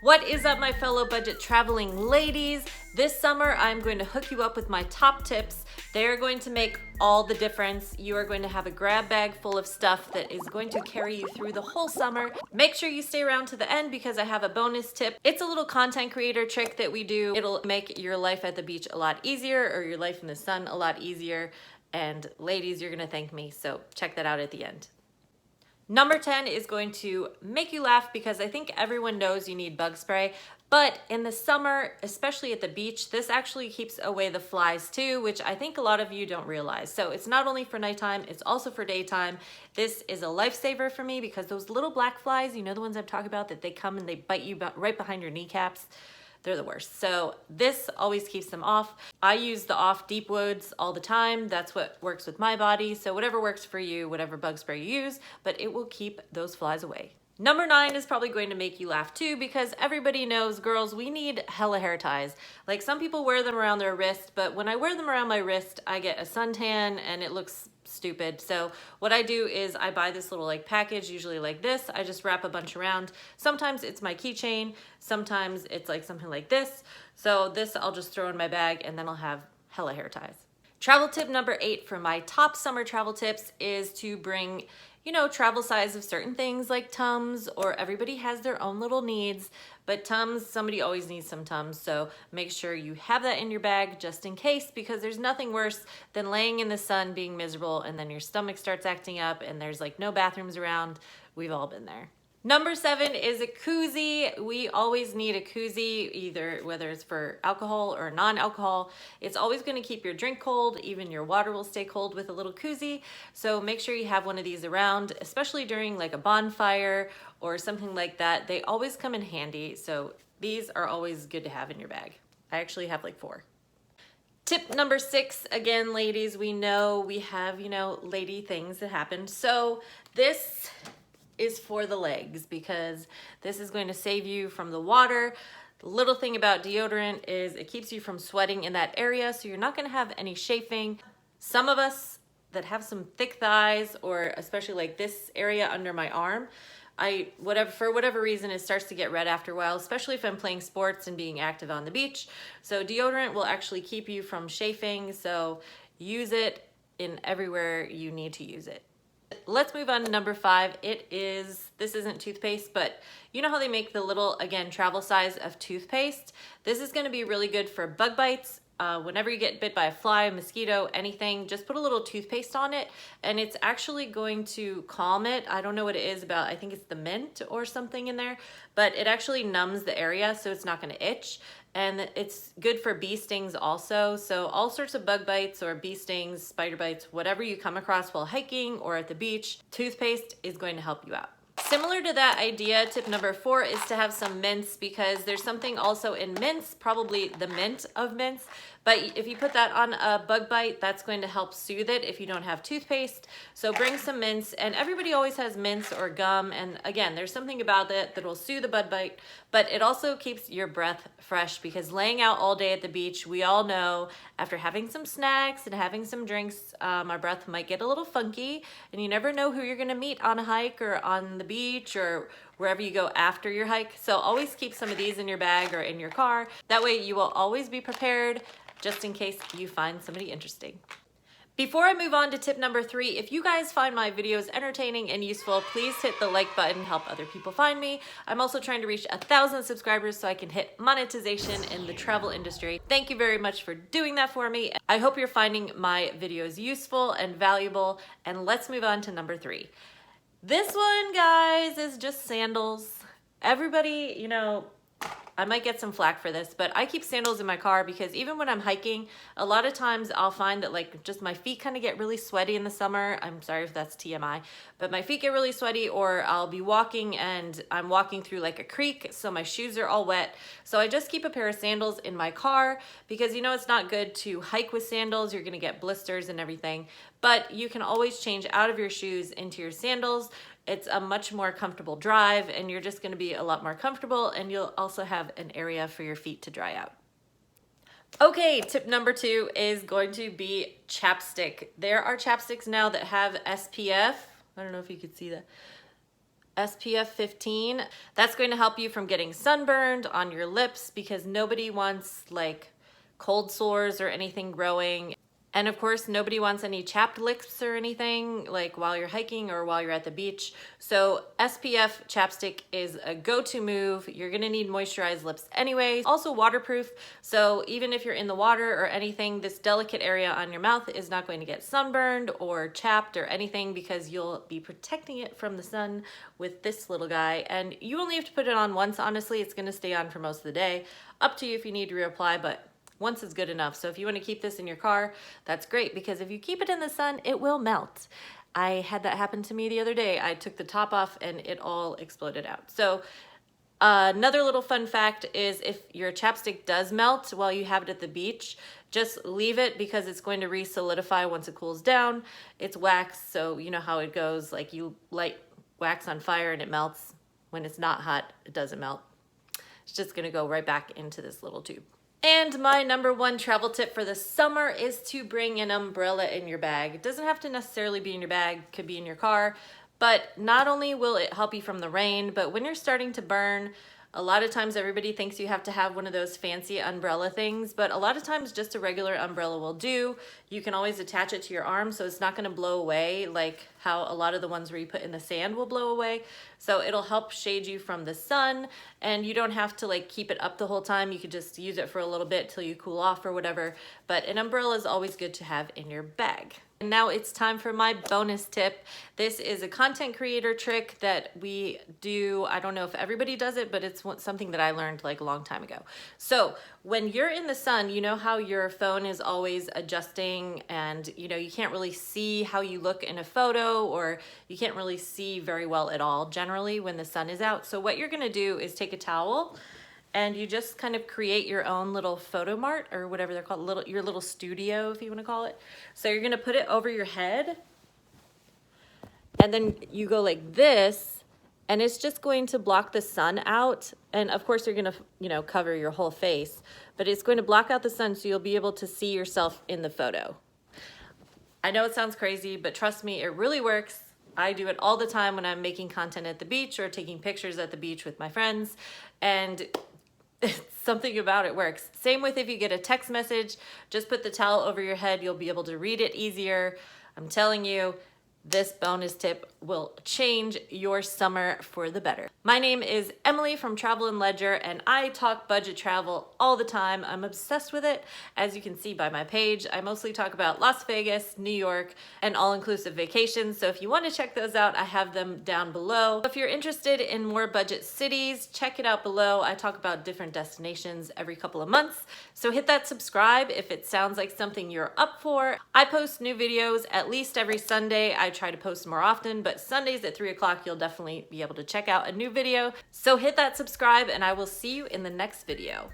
What is up, my fellow budget traveling ladies? This summer, I'm going to hook you up with my top tips. They're going to make all the difference. You are going to have a grab bag full of stuff that is going to carry you through the whole summer. Make sure you stay around to the end because I have a bonus tip. It's a little content creator trick that we do. It'll make your life at the beach a lot easier, or your life in the sun a lot easier. And ladies, you're gonna thank me, so check that out at the end. Number 10 is going to make you laugh because I think everyone knows you need bug spray, but in the summer, especially at the beach, this actually keeps away the flies too, which I think a lot of you don't realize. So it's not only for nighttime, it's also for daytime. This is a lifesaver for me because those little black flies, you know the ones I'm talking about, that they come and they bite you right behind your kneecaps? They're the worst. So this always keeps them off. I use the off deep woods all the time. That's what works with my body. So whatever works for you, whatever bug spray you use, but it will keep those flies away. Number 9 is probably going to make you laugh too because everybody knows, girls, we need hella hair ties. Like, some people wear them around their wrist, but when I wear them around my wrist, I get a suntan and it looks stupid. So what I do is I buy this little like package, usually like this. I just wrap a bunch around. Sometimes it's my keychain, sometimes it's like something like this. So this I'll just throw in my bag and then I'll have hella hair ties. Travel tip number 8 for my top summer travel tips is to bring, you know, travel size of certain things like Tums, or everybody has their own little needs, but Tums, somebody always needs some Tums, so make sure you have that in your bag just in case, because there's nothing worse than laying in the sun being miserable and then your stomach starts acting up and there's like no bathrooms around. We've all been there. Number 7 is a koozie. We always need a koozie, either whether it's for alcohol or non-alcohol. It's always going to keep your drink cold. Even your water will stay cold with a little koozie. So make sure you have one of these around, especially during like a bonfire or something like that. They always come in handy. So these are always good to have in your bag. I actually have like 4. Tip number 6, again, ladies, we know we have, you know, lady things that happen. So this is for the legs because this is going to save you from the water. The little thing about deodorant is it keeps you from sweating in that area, so you're not going to have any chafing. Some of us that have some thick thighs, or especially like this area under my arm, for whatever reason, it starts to get red after a while, especially if I'm playing sports and being active on the beach. So deodorant will actually keep you from chafing, so use it in everywhere you need to use it. Let's move on to number 5. This isn't toothpaste, but you know how they make the little, again, travel size of toothpaste? This is going to be really good for bug bites. Whenever you get bit by a fly, a mosquito, anything, just put a little toothpaste on it and it's actually going to calm it. I don't know what it is about. I think it's the mint or something in there, but it actually numbs the area so it's not going to itch. And it's good for bee stings also. So all sorts of bug bites or bee stings, spider bites, whatever you come across while hiking or at the beach, toothpaste is going to help you out. Similar to that idea, tip number 4 is to have some mints, because there's something also in mints, probably the mint of mints, but if you put that on a bug bite, that's going to help soothe it if you don't have toothpaste. So bring some mints, and everybody always has mints or gum, and again, there's something about it that will soothe the bug bite, but it also keeps your breath fresh, because laying out all day at the beach, we all know after having some snacks and having some drinks, our breath might get a little funky, and you never know who you're gonna meet on a hike or on the beach or wherever you go after your hike. So always keep some of these in your bag or in your car. That way you will always be prepared just in case you find somebody interesting. Before I move on to tip number 3, if you guys find my videos entertaining and useful, please hit the like button, help other people find me. I'm also trying to reach 1,000 subscribers so I can hit monetization in the travel industry. Thank you very much for doing that for me. I hope you're finding my videos useful and valuable, and let's move on to number 3. This one, guys, is just sandals. Everybody, you know, I might get some flack for this, but I keep sandals in my car because even when I'm hiking, a lot of times I'll find that like just my feet kind of get really sweaty in the summer. I'm sorry if that's TMI, but my feet get really sweaty, or I'll be walking and I'm walking through like a creek, so my shoes are all wet. So I just keep a pair of sandals in my car because, you know, it's not good to hike with sandals. You're gonna get blisters and everything, but you can always change out of your shoes into your sandals. It's a much more comfortable drive, and you're just gonna be a lot more comfortable, and you'll also have an area for your feet to dry out. Okay, tip number 2 is going to be chapstick. There are chapsticks now that have SPF. I don't know if you could see that. SPF 15. That's going to help you from getting sunburned on your lips because nobody wants like cold sores or anything growing. And of course, nobody wants any chapped lips or anything like while you're hiking or while you're at the beach. So SPF chapstick is a go-to move. You're gonna need moisturized lips anyway. Also waterproof, so even if you're in the water or anything, this delicate area on your mouth is not going to get sunburned or chapped or anything because you'll be protecting it from the sun with this little guy. And you only have to put it on once, honestly. It's gonna stay on for most of the day. Up to you if you need to reapply, but once is good enough. So if you want to keep this in your car, that's great because if you keep it in the sun, it will melt. I had that happen to me the other day. I took the top off and it all exploded out. So another little fun fact is if your chapstick does melt while you have it at the beach, just leave it because it's going to re-solidify once it cools down. It's wax, so you know how it goes. Like you light wax on fire and it melts. When it's not hot, it doesn't melt. It's just gonna go right back into this little tube. And my number one travel tip for the summer is to bring an umbrella in your bag. It doesn't have to necessarily be in your bag, it could be in your car, but not only will it help you from the rain, but when you're starting to burn, a lot of times everybody thinks you have to have one of those fancy umbrella things, but a lot of times just a regular umbrella will do. You can always attach it to your arm so it's not gonna blow away like how a lot of the ones where you put in the sand will blow away. So it'll help shade you from the sun and you don't have to like keep it up the whole time. You could just use it for a little bit till you cool off or whatever, but an umbrella is always good to have in your bag. And now it's time for my bonus tip. This is a content creator trick that we do. I don't know if everybody does it, but it's something that I learned like a long time ago. So when you're in the sun, you know how your phone is always adjusting and you know, you can't really see how you look in a photo or you can't really see very well at all generally when the sun is out. So what you're gonna do is take a towel and you just kind of create your own little photo mart or whatever they're called, your little studio if you want to call it. So you're gonna put it over your head and then you go like this and it's just going to block the sun out. And of course you're gonna, you know, cover your whole face, but it's going to block out the sun so you'll be able to see yourself in the photo. I know it sounds crazy, but trust me, it really works. I do it all the time when I'm making content at the beach or taking pictures at the beach with my friends, and something about it works. Same with if you get a text message, just put the towel over your head, you'll be able to read it easier. I'm telling you, this bonus tip will change your summer for the better. My name is Emily from Travel and Ledger, and I talk budget travel all the time. I'm obsessed with it, as you can see by my page. I mostly talk about Las Vegas, New York, and all-inclusive vacations. So if you want to check those out, I have them down below. If you're interested in more budget cities, check it out below. I talk about different destinations every couple of months. So hit that subscribe if it sounds like something you're up for. I post new videos at least every Sunday. I try to post more often, but Sundays at 3 o'clock, you'll definitely be able to check out a new video. So hit that subscribe and I will see you in the next video.